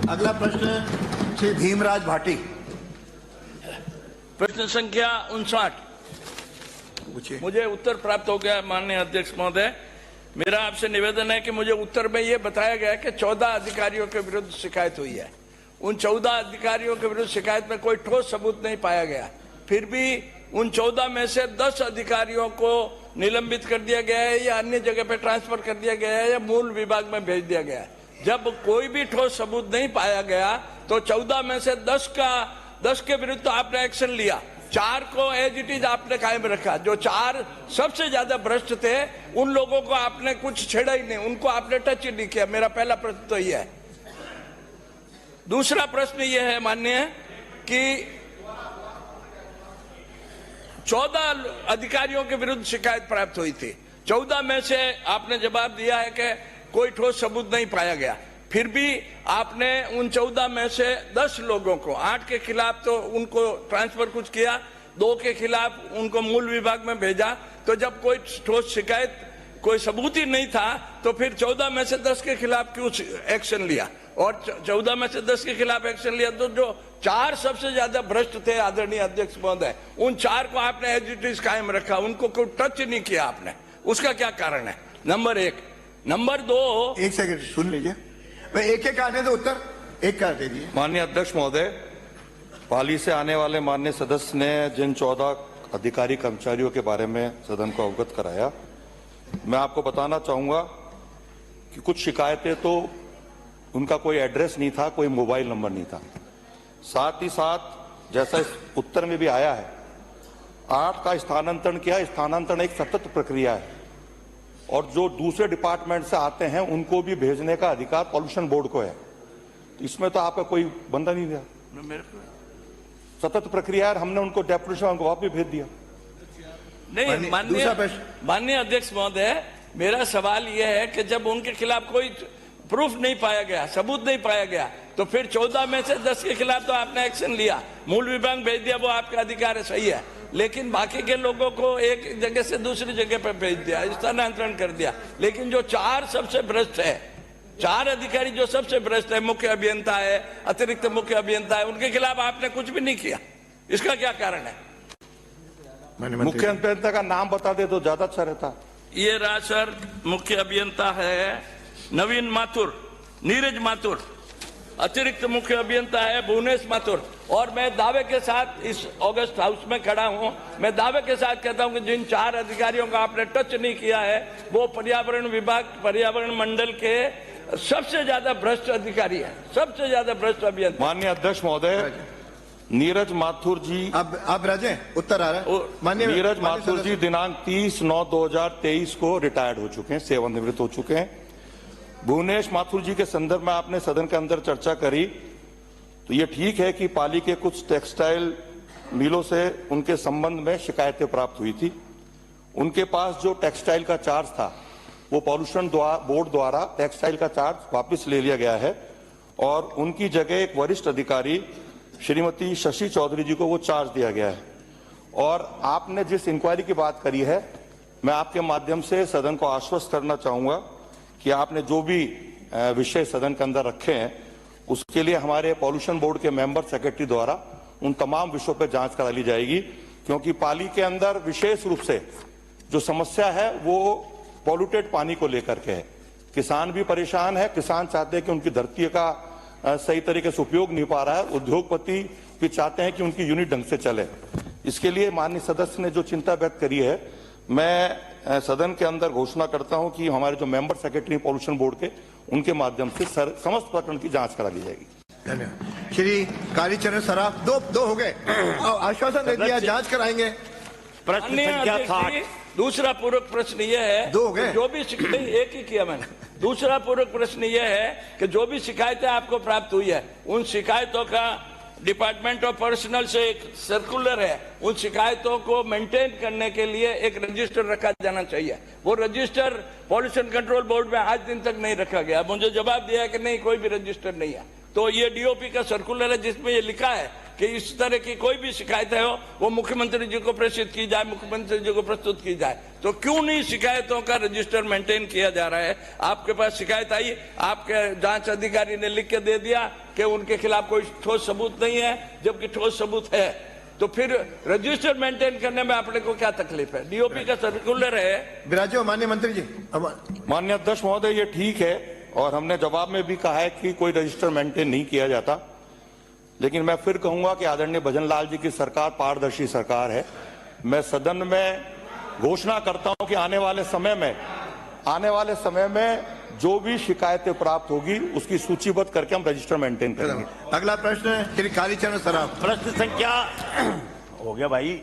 अगला प्रश्न श्री भीमराज भाटी। प्रश्न संख्या 59। मुझे उत्तर प्राप्त हो गया माननीय अध्यक्ष महोदय। मेरा आपसे निवेदन है कि मुझे उत्तर में ये बताया गया कि 14 अधिकारियों के विरुद्ध शिकायत हुई है। उन 14 अधिकारियों के विरुद्ध शिकायत में कोई ठोस सबूत नहीं पाया गया। फिर भी उन 14 में से 10 अधिकारियों को निलंबित कर दिया गया है या अन्य जगह पे ट्रांसफर कर दिया गया है या मूल विभाग में भेज दिया गया है। जब कोई भी ठोस सबूत नहीं पाया गया तो 14 में से 10 के विरुद्ध तो आपने एक्शन लिया, 4 को एज इट इज आपने कायम रखा। जो 4 सबसे ज्यादा भ्रष्ट थे उन लोगों को आपने कुछ छेड़ा ही नहीं, उनको आपने टच ही नहीं किया। मेरा पहला प्रश्न तो यह है। दूसरा प्रश्न यह है माननीय कि 14 अधिकारियों के विरुद्ध शिकायत प्राप्त हुई थी। 14 में से आपने जवाब दिया है कि कोई ठोस सबूत नहीं पाया गया। फिर भी आपने उन 14 में से 10 लोगों को, 8 के खिलाफ तो उनको ट्रांसफर कुछ किया, 2 के खिलाफ उनको मूल विभाग में भेजा। तो जब कोई ठोस शिकायत, कोई सबूत ही नहीं था तो फिर 14 में से 10 के खिलाफ क्यों एक्शन लिया? और 14 में से 10 के खिलाफ एक्शन लिया तो जो 4 सबसे ज्यादा भ्रष्ट थे आदरणीय अध्यक्ष महोदय, उन 4 को आपने एज इट इज कायम रखा, उनको कोई टच नहीं किया आपने। उसका क्या कारण है? नंबर 1। नंबर 2, एक सेकंड सुन लीजिए, मैं एक आने दो उत्तर, एक कर दीजिए। माननीय अध्यक्ष महोदय, पाली से आने वाले माननीय सदस्य ने जिन 14 अधिकारी कर्मचारियों के बारे में सदन को अवगत कराया, मैं आपको बताना चाहूंगा कि कुछ शिकायतें तो उनका कोई एड्रेस नहीं था, कोई मोबाइल नंबर नहीं था। साथ ही साथ जैसा इस उत्तर में भी आया है, 8 का स्थानांतरण किया। स्थानांतरण एक सतत प्रक्रिया है और जो दूसरे डिपार्टमेंट से आते हैं उनको भी भेजने का अधिकार पॉल्यूशन बोर्ड को है। इसमें तो आपका कोई बंदा नहीं दिया, सतत प्रक्रिया है। हमने उनको डेपुटेशन वापस भेज दिया। नहीं माननीय अध्यक्ष महोदय, मेरा सवाल यह है कि जब उनके खिलाफ कोई प्रूफ नहीं पाया गया, सबूत नहीं पाया गया, तो फिर 14 में से 10 के खिलाफ तो आपने एक्शन लिया, मूल विभाग भेज दिया, वो आपका अधिकार है, सही है। लेकिन बाकी के लोगों को एक जगह से दूसरी जगह पर भेज दिया, स्थानांतरण कर दिया। लेकिन जो 4 सबसे भ्रष्ट है, 4 अधिकारी जो सबसे भ्रष्ट है, मुख्य अभियंता है, अतिरिक्त मुख्य अभियंता है, उनके खिलाफ आपने कुछ भी नहीं किया। इसका क्या कारण है? मुख्य अभियंता का नाम बता दे तो ज्यादा अच्छा रहता। ये रहा सर, मुख्य अभियंता है नवीन माथुर, नीरज माथुर। अतिरिक्त मुख्य अभियंता है भुवनेश माथुर। और मैं दावे के साथ इस ऑगस्ट हाउस में खड़ा हूं, मैं दावे के साथ कहता हूं कि जिन 4 अधिकारियों का आपने टच नहीं किया है वो पर्यावरण विभाग, पर्यावरण मंडल के सबसे ज्यादा भ्रष्ट अधिकारी है, सबसे ज्यादा भ्रष्ट अभियंता। माननीय अध्यक्ष महोदय, नीरज माथुर जी, अब राजे उत्तर आ रहा है। माननीय नीरज माथुर जी दिनांक 30/9/2023 को रिटायर्ड हो चुके हैं, सेवानिवृत्त हो चुके हैं। भुवनेश माथुर जी के संदर्भ में आपने सदन के अंदर चर्चा करी, तो ये ठीक है कि पाली के कुछ टेक्सटाइल मिलों से उनके संबंध में शिकायतें प्राप्त हुई थी। उनके पास जो टेक्सटाइल का चार्ज था वो पॉल्यूशन बोर्ड द्वारा टेक्सटाइल का चार्ज वापस ले लिया गया है और उनकी जगह एक वरिष्ठ अधिकारी श्रीमती शशि चौधरी जी को वो चार्ज दिया गया है। और आपने जिस इंक्वायरी की बात करी है, मैं आपके माध्यम से सदन को आश्वस्त करना चाहूंगा कि आपने जो भी विषय सदन के अंदर रखे हैं उसके लिए हमारे पॉल्यूशन बोर्ड के मेंबर सेक्रेटरी द्वारा उन तमाम विषयों पर जांच करा ली जाएगी। क्योंकि पाली के अंदर विशेष रूप से जो समस्या है वो पॉल्यूटेड पानी को लेकर के है। किसान भी परेशान है, किसान चाहते हैं कि उनकी धरती का सही तरीके से उपयोग नहीं पा रहा है, उद्योगपति भी चाहते हैं कि उनकी यूनिट ढंग से चले। इसके लिए माननीय सदस्य ने जो चिंता व्यक्त करी है, मैं सदन के अंदर घोषणा करता हूं कि हमारे जो मेंबर सेक्रेटरी पॉल्यूशन बोर्ड के, उनके माध्यम से समस्त प्रकरण की जांच करा ली जाएगी। धन्यवाद। श्री कालीचरण सराफ, दो हो गए, आश्वासन दे दिया, जांच कराएंगे। प्रश्न संख्या 60। दूसरा पूरक प्रश्न यह है, 2 हो गए, जो भी एक ही किया मैंने। दूसरा पूरक प्रश्न यह है कि जो भी शिकायतें आपको प्राप्त हुई है, उन शिकायतों का डिपार्टमेंट ऑफ पर्सनल से एक सर्कुलर है, उन शिकायतों को मेंटेन करने के लिए एक रजिस्टर रखा जाना चाहिए। वो रजिस्टर पॉल्यूशन कंट्रोल बोर्ड में आज दिन तक नहीं रखा गया। मुझे जवाब दिया कि नहीं, कोई भी रजिस्टर नहीं है। तो ये डीओपी का सर्कुलर है जिसमें ये लिखा है कि इस तरह की कोई भी शिकायतें हो वो मुख्यमंत्री जी को प्रेषित की जाए, मुख्यमंत्री जी को प्रस्तुत की जाए। तो क्यों नहीं शिकायतों का रजिस्टर मेंटेन किया जा रहा है? आपके पास शिकायत आई, आपके जांच अधिकारी ने लिख के दे दिया कि उनके खिलाफ कोई ठोस सबूत नहीं है, जबकि ठोस सबूत है, तो फिर रजिस्टर मेंटेन करने में आपने को क्या तकलीफ है? डीओपी का सर्कुलर है। विराजो माननीय मंत्री जी। माननीय अध्यक्ष महोदय, ये ठीक है और हमने जवाब में भी कहा है कि कोई रजिस्टर मेंटेन नहीं किया जाता, लेकिन मैं फिर कहूंगा कि आदरणीय भजन लाल जी की सरकार पारदर्शी सरकार है। मैं सदन में घोषणा करता हूं कि आने वाले समय में जो भी शिकायतें प्राप्त होगी उसकी सूचीबद्ध करके हम रजिस्टर मेंटेन करेंगे। अगला प्रश्न है श्री कालीचरण सराफ। प्रश्न संख्या हो गया भाई।